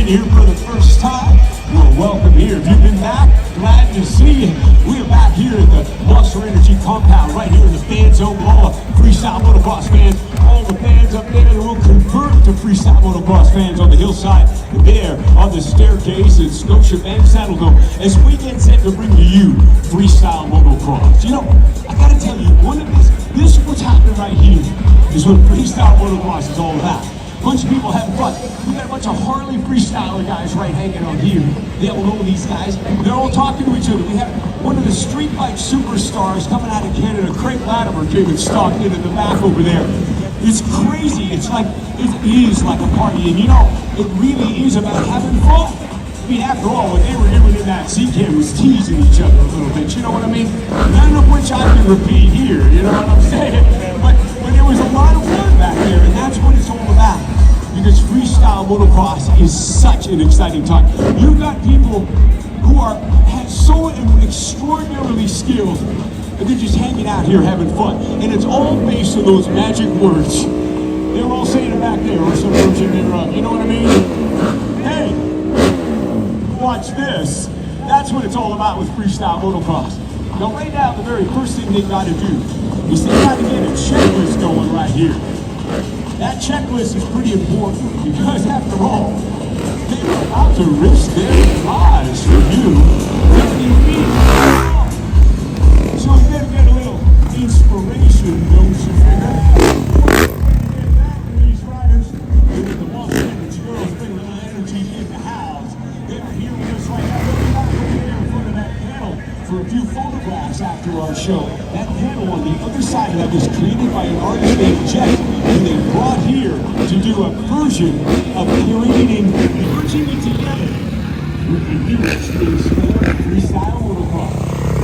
in here for the first time, well, welcome here. If you've been back, glad to see you. We're back here at the Monster Energy compound, right here in the fan zone. All the freestyle motocross fans, all the fans up there that will convert to freestyle motocross fans on the hillside there on the staircase at Scotiabank Saddledome as we get set to bring to you freestyle motocross. You know, I gotta tell you, one of this what's happening right here is what freestyle motocross is all about. A bunch of people having fun. We got a bunch of Harley freestyler guys right hanging out here. They all know these guys. They're all talking to each other. We have one of the street bike superstars coming out of Canada, Craig Latimer, came and stalked in the back over there. It's crazy. It's like, it is like a party. And you know, it really is about having fun. I mean, after all, what they were doing in that C-Cam was teasing each other a little bit. You know what I mean? None of which I can repeat here. You know what I'm saying? But there was a lot of fun back there, and that's what it's all about. Because freestyle motocross is such an exciting time. You've got people who have so extraordinarily skilled, and they're just hanging out here having fun. And it's all based on those magic words. They were all saying it back there, or some version thereof. You know what I mean? Hey, watch this. That's what it's all about with freestyle motocross. Now, right now, the very first thing they got to do is they got to get a checklist going right here. That checklist is pretty important because, after all, they're about to risk their lives for you. So you better get a little inspiration, don't you figure? These riders, with the Monster Energy girls, bring a little energy in the house. They're here with us right now. They'll be back over there in front of that panel for a few photographs after our show. That panel on the other side of that was created by an artist named Jet, who they brought here to do a version of creating, merging it together with the new extreme sport of freestyle motocross.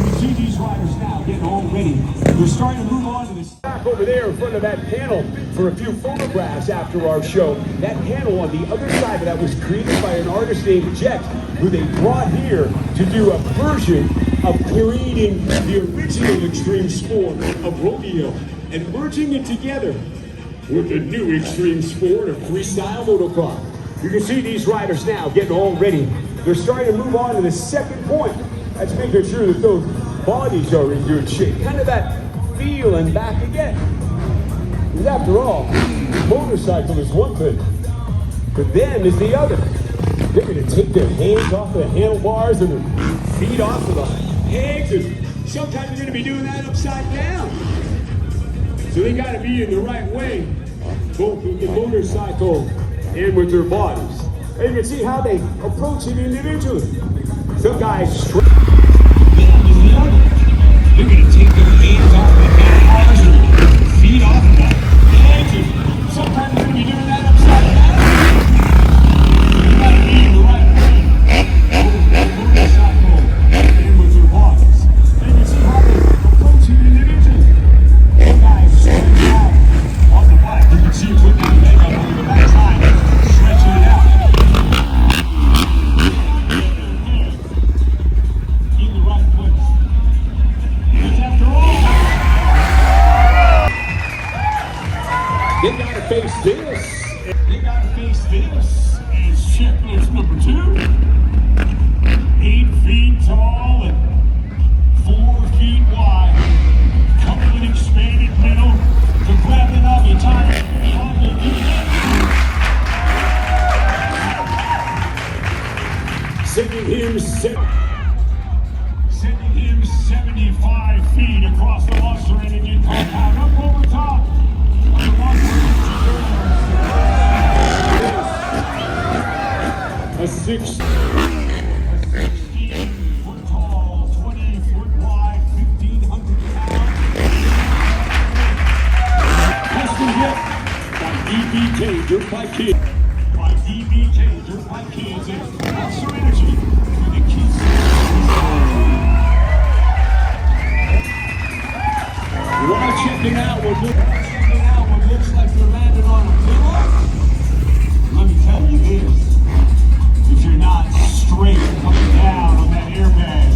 You see these riders now getting all ready. They're starting to move on to this. Back over there in front of that panel for a few photographs after our show. That panel on the other side of that was created by an artist named Jet, who they brought here to do a version of creating the original extreme sport of rodeo and merging it together with the new extreme sport of freestyle motocross. You can see these riders now getting all ready. They're starting to move on to the second point. That's making sure that those bodies are in good shape. Kind of that feel and back again. Because after all, motorcycle is one thing, but them is the other. They're going to take their hands off the handlebars and their feet off of the pegs, and sometimes they're going to be doing that upside down. So they got to be in the right way, both with the motorcycle and with their bodies. And you can see how they approach it individually. Some guys straight. They're going to take their hands off the handlebars and their feet off of the pegs, and sometimes they're going to be doing that upside down. You got to be in the right way, both with the motorcycle and with their bodies. And you can see how they approach it individually. Some guys stretch out on the bike. You can see it putting their leg up on the backside, stretching it out. In the right place. Because after all, they gotta face this. They gotta face this as checklist number 2. 8 feet tall and 4 feet wide. Couple of expanded middle to grab it off your tire behind the unit. Sending him 75 feet across the Monster Energy compound. Up over top of the Monster Energy girls. A 16-foot tall, 20-foot wide, 1,500 pound. Custom hit by DBK Dirt Bike Kids. By DBK Dirt Bike Kids and Monster Energy for the kids. While checking out what looks like they're landing on a pillow, let me tell you this. If you're not straight coming down on that airbag,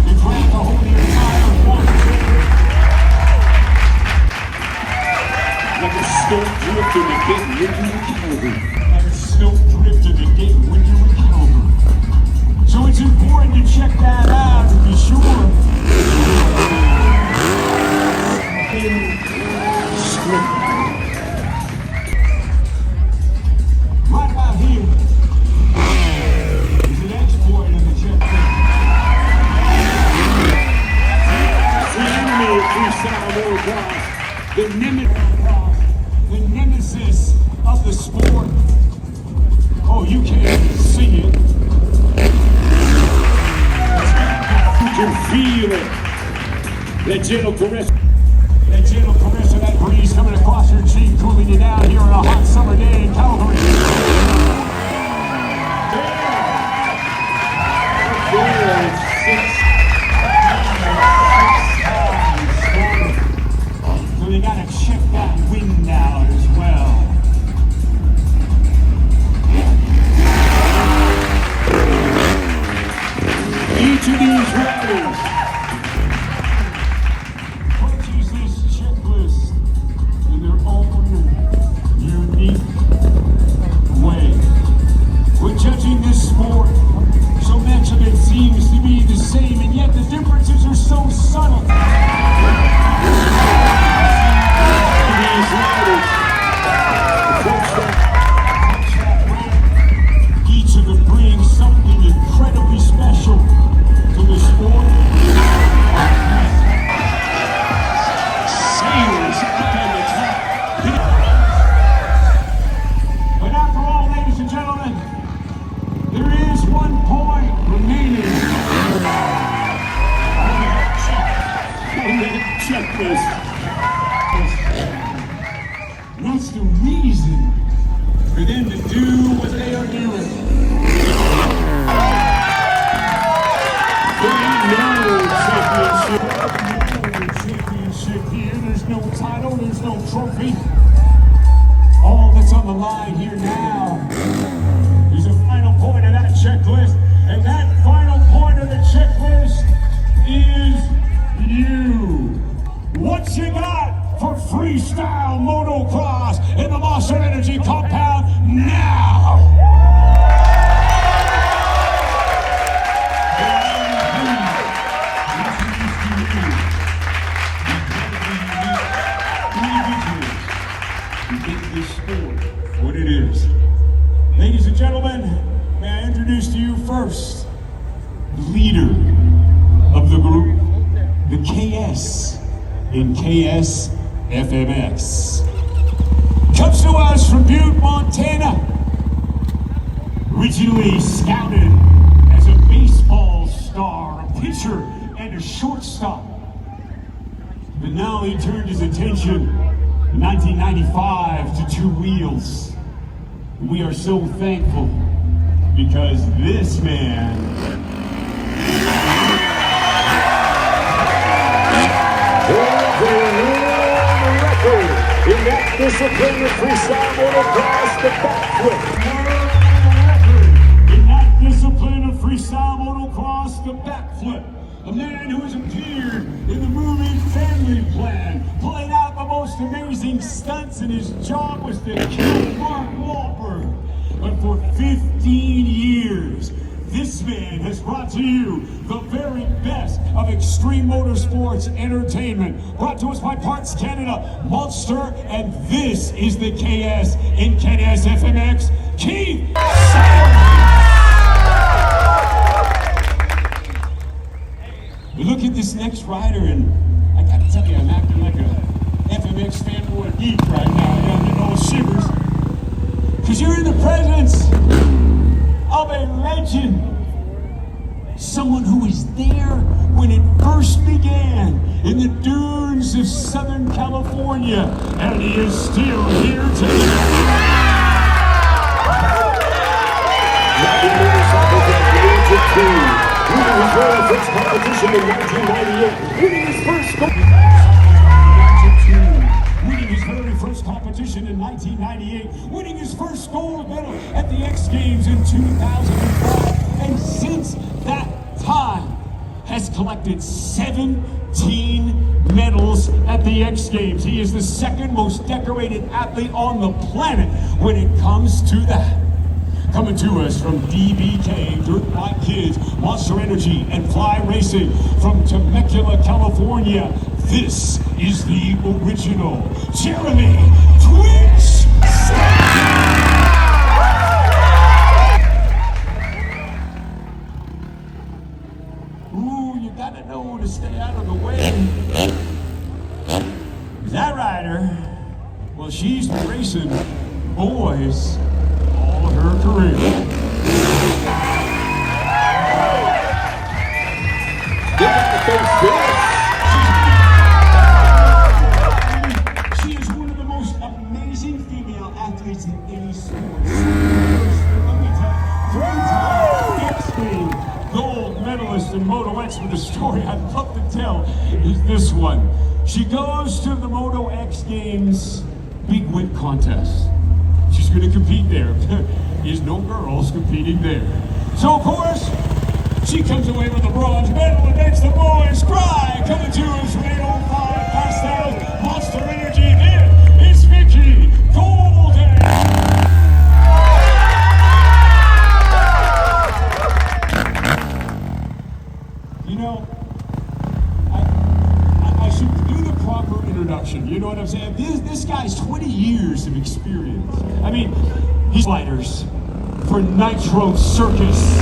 you grab the whole entire one. Like a stoke drift in the gate winter in Calgary. Like a stoke drift in the gate winter That gentle caress. That gentle caress of that breeze coming across your cheek, cooling you down here on a hot summer day in Calgary. So you gotta check that wind out as well. Each of these riders approaches this checklist in their own unique way. We're judging this sport. So much of it seems to be the same, and yet the differences are so subtle. These riders approach that ramp. Each of them brings something incredibly special to the sport. Sails up on the top. But after all, ladies and gentlemen, there is 1 point remaining on that checklist. What's the reason for them to do what they are doing? There ain't no championship here. There's no title. There's no trophy. All that's on the line here now is a final point of that checklist, and that final point of the checklist is you. What you got for freestyle motocross in the Monster Energy compound now? This sport, what it is. Ladies and gentlemen, may I introduce to you first, the leader of the group, the KS in KS FMX. Comes to us from Butte, Montana. Originally scouted as a baseball star, a pitcher, and a shortstop. But now he turned his attention in 1995 to 2 wheels. We are so thankful because this man holds a world record in that discipline of freestyle motocross, the backflip. World record in that discipline of freestyle motocross, the backflip. A man who has appeared in the movie Family Plan, played out the most amazing stunts, and his job was to kill Mark Wahlberg. But for 15 years, this man has brought to you the very best of extreme motorsports entertainment. Brought to us by Parts Canada, Monster, and this is the KS in KS FMX, Keith. Look at this next rider, and I gotta tell you, I'm acting like a FMX fanboy geek right now. I'm getting all shivers. Because you're in the presence of a legend. Someone who was there when it first began in the dunes of Southern California, and he is still here today. Winning his very first competition in 1998, winning his first winning his very first competition in 1998, winning his first gold medal at the X Games in 2005, and since that time has collected 17 medals at the X Games. He is the second most decorated athlete on the planet when it comes to that. Coming to us from DBK, Dirt Bike Kids, Monster Energy, and Fly Racing from Temecula, California, this is the original Jeremy Twitch. Ooh, you gotta know to stay out of the way. That rider, well, she's been racing boys all her career. You gotta face this. X, but the story I'd love to tell is this one. She goes to the Moto X Games Big Whip Contest. She's going to compete there. There's no girls competing there. So, of course, she comes away with a bronze medal against the boys' cry. Coming to us from 805 past Monster Energy. There is Vicky Golden. You know, I should do the proper introduction. You know what I'm saying? This guy's 20 years of experience. I mean, he's sliders for Nitro Circus.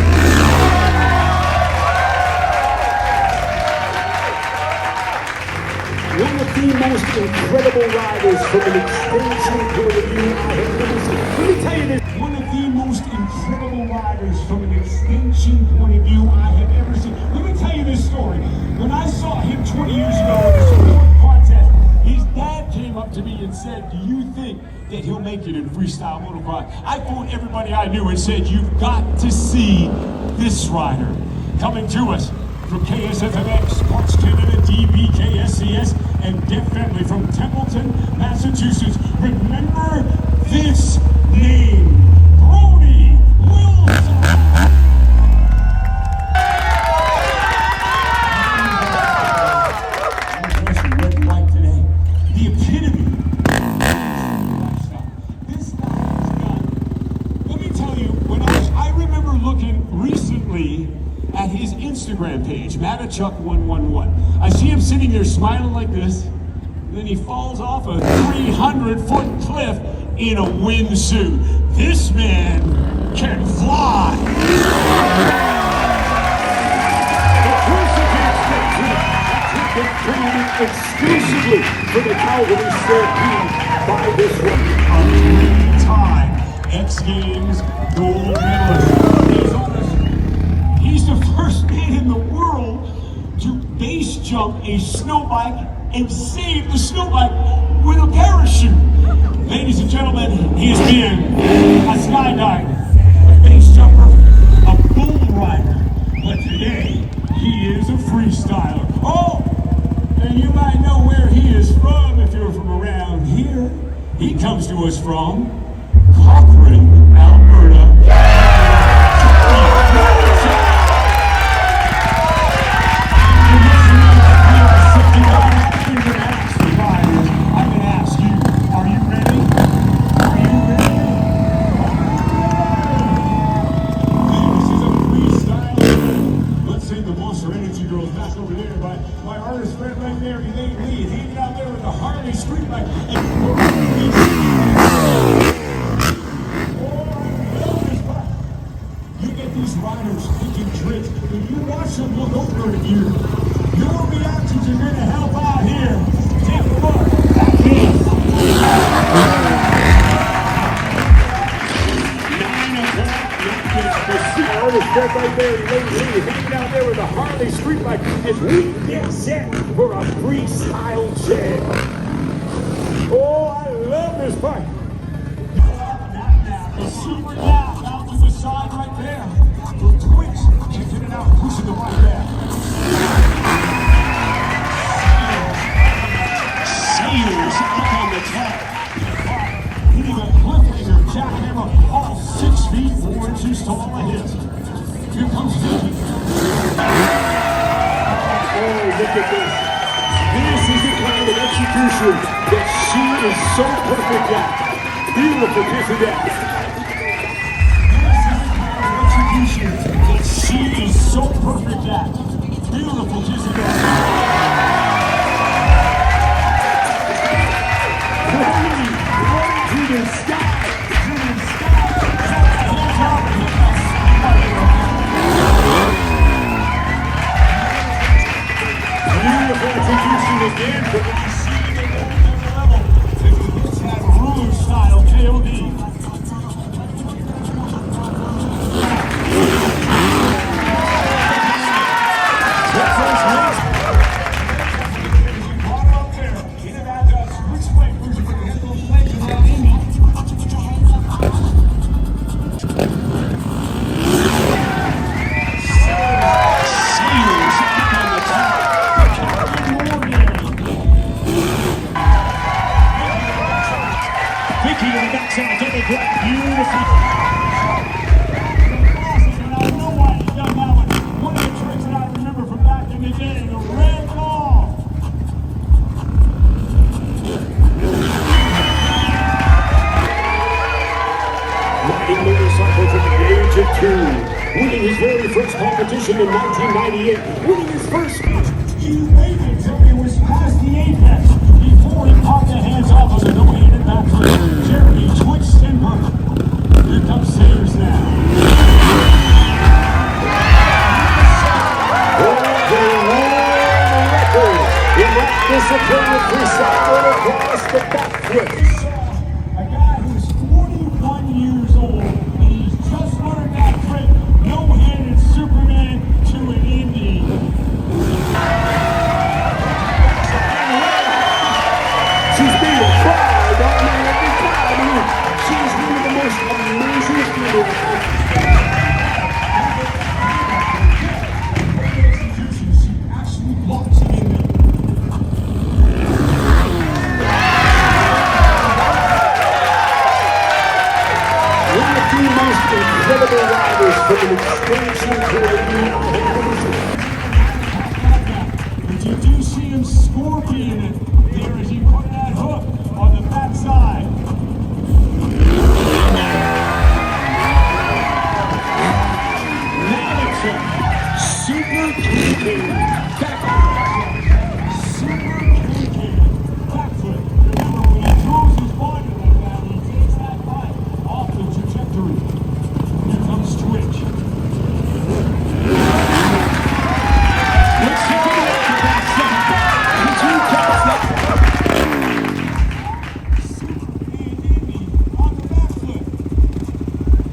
One of the most incredible riders from an extension point of view I have ever seen. Let me tell you this. One of the most incredible riders from an extension point of view I have ever seen. Let me tell you this story. When I saw him 20 years ago at the sport contest, his dad came up to me and said, "Do you think that he'll make it in freestyle motocross?" I phoned everybody I knew and said, "You've got to see this rider." Coming to us from KSFMX, Parks Canada, DBKSCS, and Def Family from Templeton, Massachusetts. Remember this name, Brody Wilson. Red light today. The epitome. This guy has got. Let me tell you, when I remember looking recently at his Instagram page, Matachuk111. I see him sitting there smiling like this, and then he falls off a 300-foot cliff in a windsuit. This man can fly. Exclusively for the Calgary Stampede by this one. A three-time X Games gold medalist. He's the first man in the world to base jump a snow bike and save the snow bike with a parachute. Ladies and gentlemen, he has been a skydiver, a base jumper, a bull rider, but today he is a freestyler. Oh, and you might know where he is from if you're from around here. He comes to us from Cochrane, Alberta. Right there, ladies, hanging out there with a Harley street bike as we get set for a freestyle jam. Oh, I love this bike. The super gap out to the side right there. The twitch, kicking it out, pushing the bike back. Sails up on the top. Hitting a cliffhanger jackhammer, all 6 feet 4 inches tall ahead. Here comes Vicky. Oh, look at this. This is the kind of execution that she is so perfect at. Beautiful kiss of death. This is the kind of execution that she is so perfect at. Beautiful kiss of death. Running to the sky. To the sky. Hands up. Beautiful execution again, but when you see it at that level, it's that ruler style KOD. Water up there, get it out to us. Which way? Where's it going to get those legs around Amy? Sails Beautiful. And I know why he's done that one. One of the tricks that I remember from back in the day, the red ball. Riding motorcycles at the age of 2. Winning his very first competition in 1998. Winning his first. He waited till he was past the apex before he popped the hands off of the no-handed backflip. Jeremy Twitch Stenberg. Here comes Sayers now. In that discipline of freestyle across the backflip. A guy who's 41 years old and he's just learned that trick. No-handed Superman to an Indy. She's being tried on every time. She's one of the most amazing people. She actually walks it in there. One of the most incredible riders from an expansion to but you do see him scorpion it there as he put that hook on the backside. Now it's a super kicking backflip. Super kicking backflip. Remember, when he throws his body like that, he takes that bike off the trajectory. Here comes Twitch. Let's take a look at that second. The two cuts that. Superman Indy on the backflip.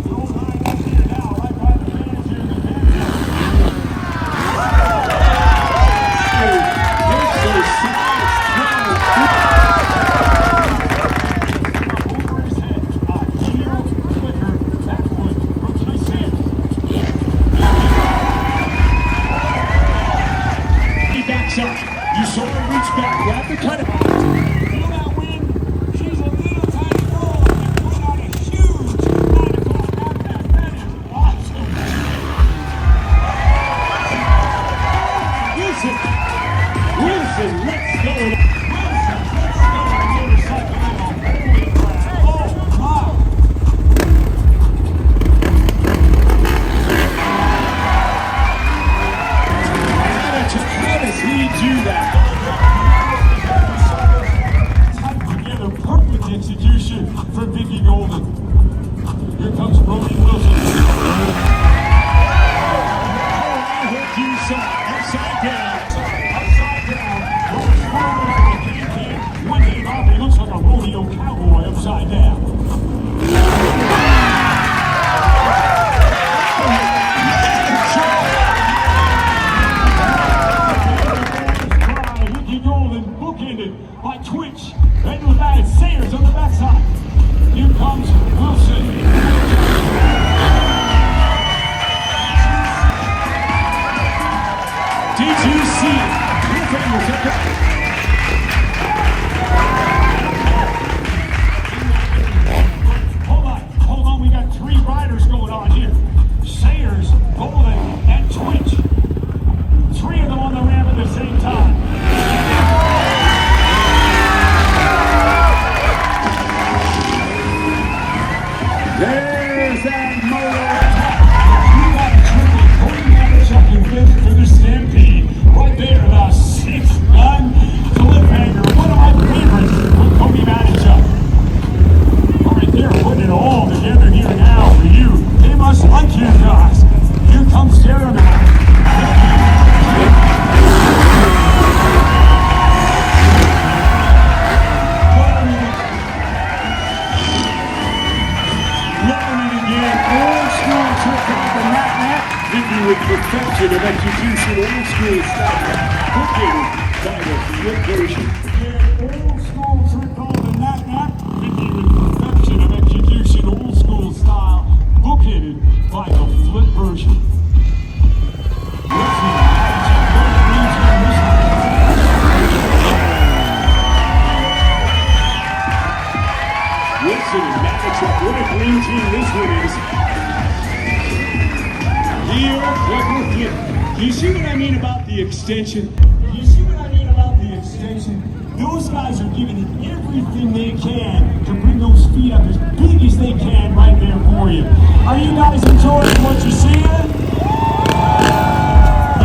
The old line is here now, right by the fans here in the fans. Takes those sides, over his head. Heel flicker, backflip from Tyson. He backs up. You saw him reach back, grab the cut. Feel that wind? She's a little tiny girl and put out a huge radical backpack. That is awesome. Wilson, let's go. Wilson, let's go on the motorcycle. Holy crap. Oh, my. How does he do that? Tight together, perfect execution from Vicky Golden. Here comes Brody Wilson. Upside down. Upside down. Going forward with the can. One hand off. He looks like a rodeo cowboy upside down. Vicky Golden bookended by Twitch. Right with that, it's Sayers on the backside. Here comes Wilson. Did you see it? Hold on, we got 3 riders going on here. Sayers, Golden, and Twitch. 3 of them on the ramp at the same time. There's that motor. You got a triple Cody Motocross win for the Stampede. Right there, the 6-gun cliffhanger. One of my favorites with Cody Motocross. All right, they're putting it all together here now for you. They must like you guys. Here comes Jeremy. With perfection of execution, old school style, booking by the flip version. Old school trick called the nap-nap, Vicky with perfection of execution, old school style, booking by the flip version. Wilson and Maverick, what a green here this one is. Here, look, you see what I mean about the extension? You see what I mean about the extension? Those guys are giving it everything they can to bring those feet up as big as they can right there for you. Are you guys enjoying what you're seeing? You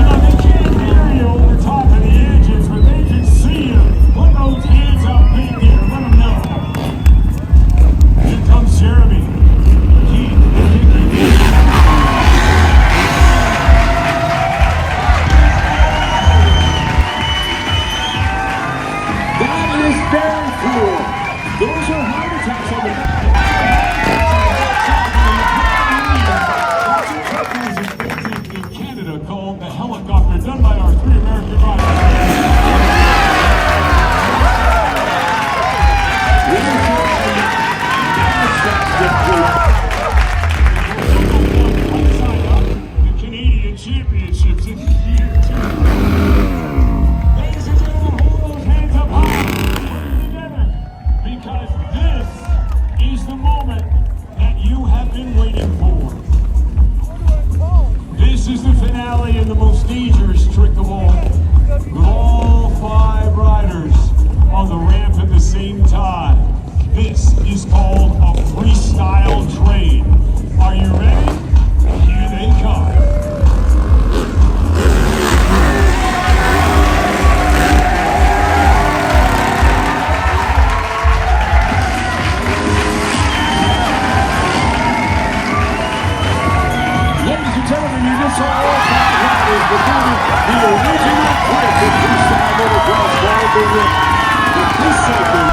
know, they can't hear you over top of the engines, but they can see you. Put those hands up in there, let them know. Here comes Jeremy. That is very cool. Those are heart attacks on the in Canada called the helicopter, done by our 3 American riders. The Canadian Championships in here too. Ladies and gentlemen, hold those hands up high. Together, because this is the moment that you have been waiting for. This is the finale and the most dangerous trick of all. With all 5 riders on the ramp at the same time. This is called a freestyle train. Are you ready? Here they come. Ladies and gentlemen, you just saw all 5 riders becoming the original trick of freestyle motocross Calgary. With this segment,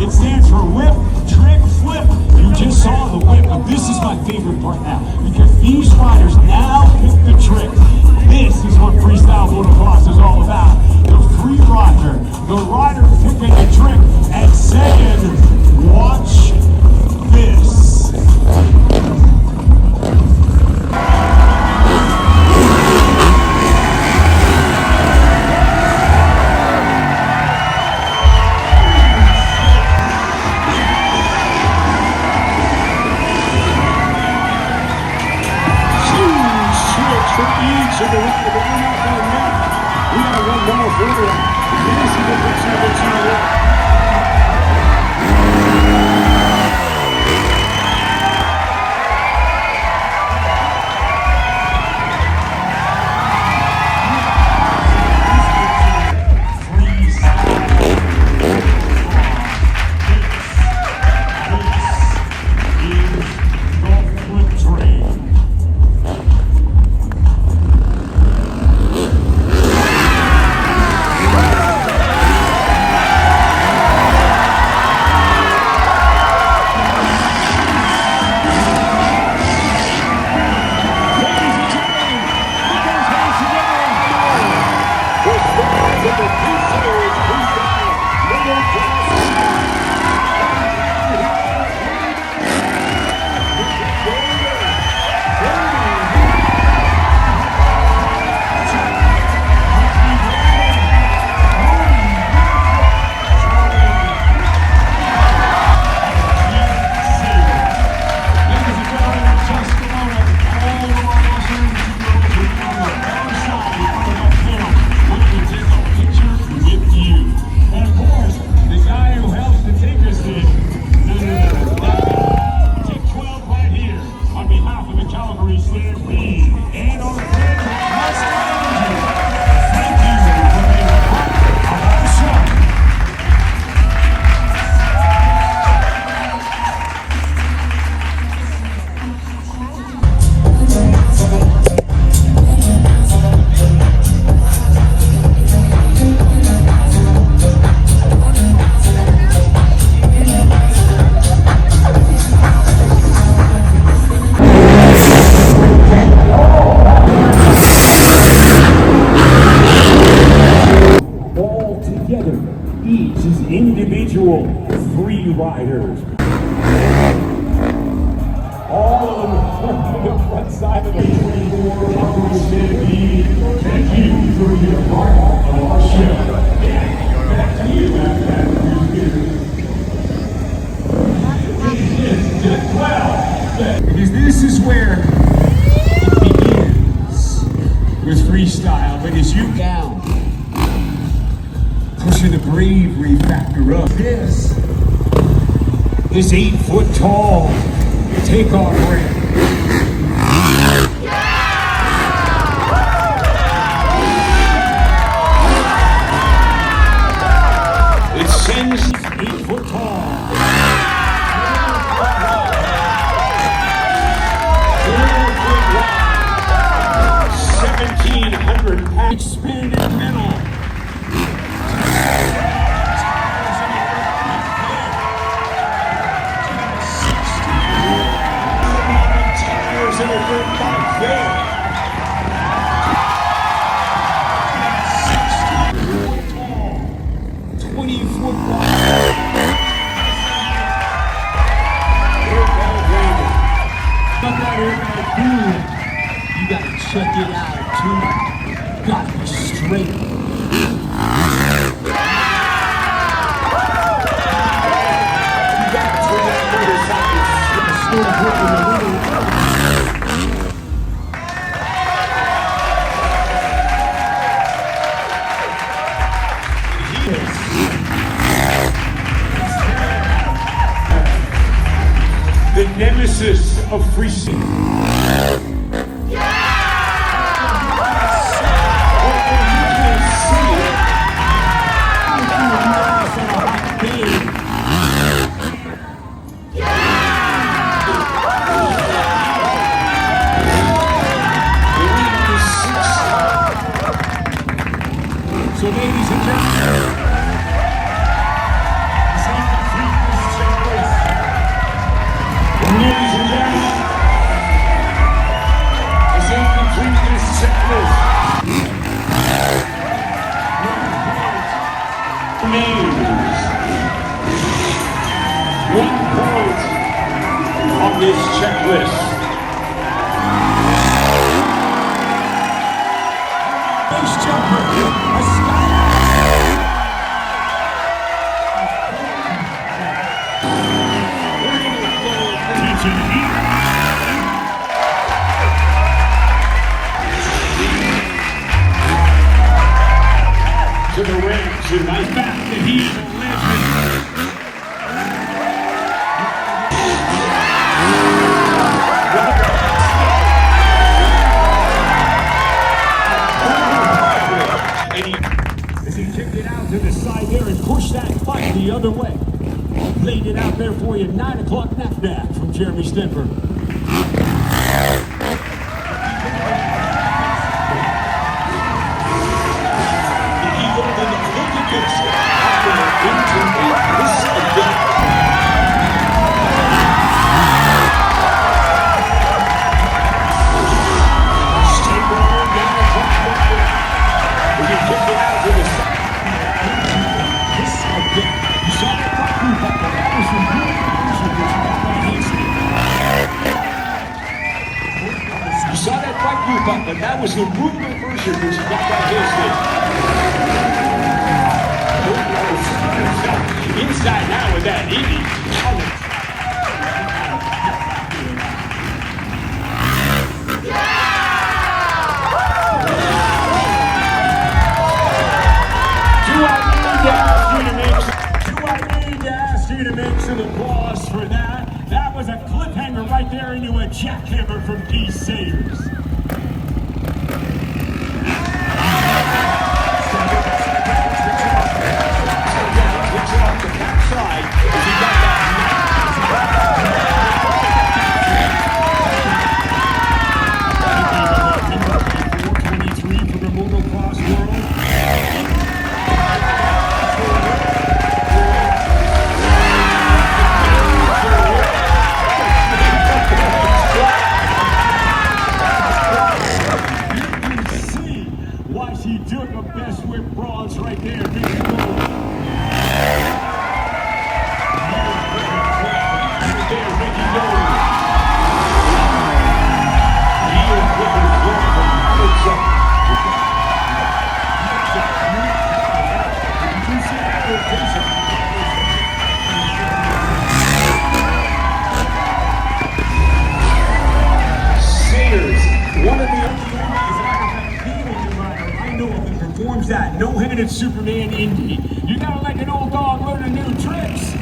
it stands for whip, trick, flip. You just saw the whip, but this is my favorite part now, because these riders now pick the trick. This is what freestyle motocross is all about. The free rider, the rider picking the trick, and saying, watch this. From each of the riders, but we're not done yet. We got one more further. This is the picture of the team. Calgary Stampede and on the Motocross Energy. Thank you for being a part of our show. Each is individual free riders. Because this is where it begins with freestyle. But as you down, pushing the bravery factor up. This 8 foot tall takeoff ramp. It sends 8 foot tall. 1,700 pounds. Expanded metal. Tires in a good bike there. 20 foot wide. You gotta check it out too. Gotta be straight. You gotta turn that motorcycle. The nemesis of freestyle. So ladies and gentlemen, this ain't the fitness checklist. Ladies and gentlemen, this ain't the fitness checklist. Names. 1 point on this checklist. Base jumper, a skydive. To the ring tonight. Back to heat legend. As he kicked it out to the side there and pushed that bike the other way. Laid it out there for you. 9 o'clock nap from Jeremy Stenberg. But that was the brutal version which got that history. Inside now with that Indy. Do I need to ask you to make some applause for that? That was a cliffhanger right there into a jackhammer from D. Sayers. no-handed Superman Indy. You gotta like an old dog learning new tricks.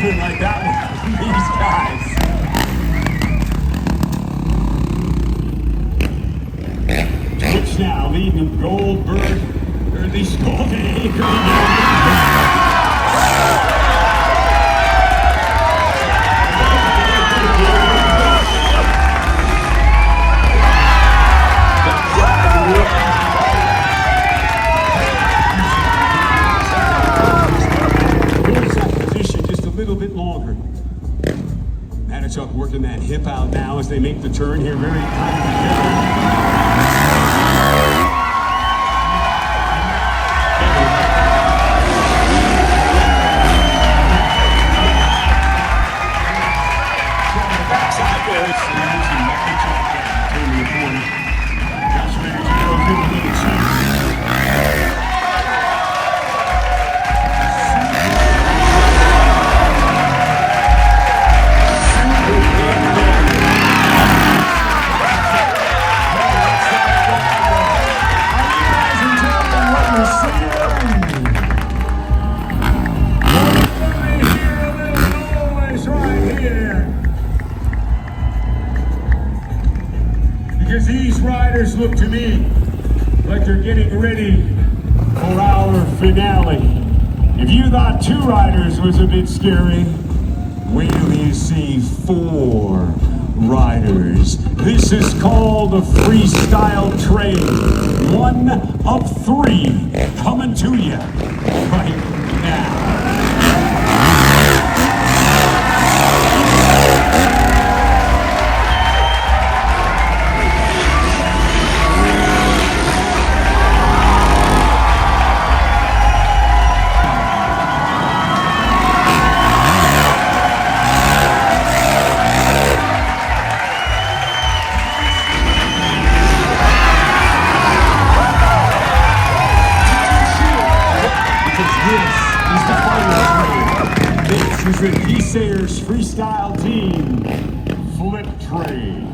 Like that one, these guys. Twitch now leading Goldberg, or at least Golden Acre. Up working that hip out now as they make the turn here very tight backside there. Turn the corner. Josh Mayer goes in the lead. Because these riders look to me like they're getting ready for our finale. If you thought 2 riders was a bit scary, wait till you see 4 riders. This is called the Freestyle Train. 1 of 3 coming to you right now. This is the D. Sayers Freestyle Team Flip Train.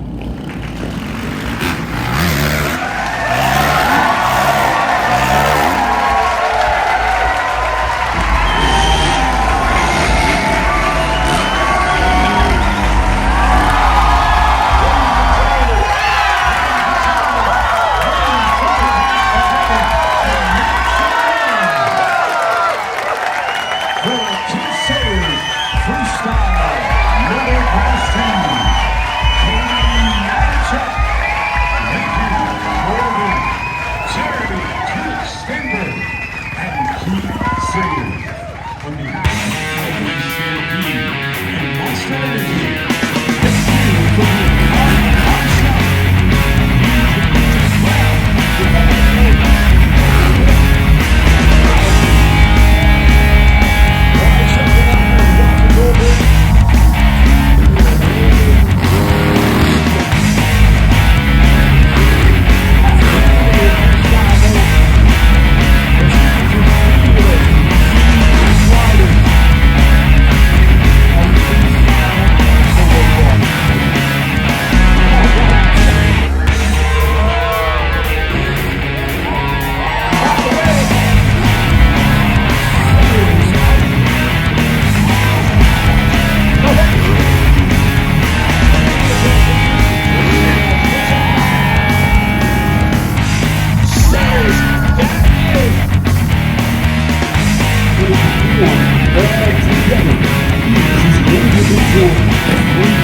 On behalf of Calgary Stampede and milestone, this team will be a part of all together. She's only looking for 3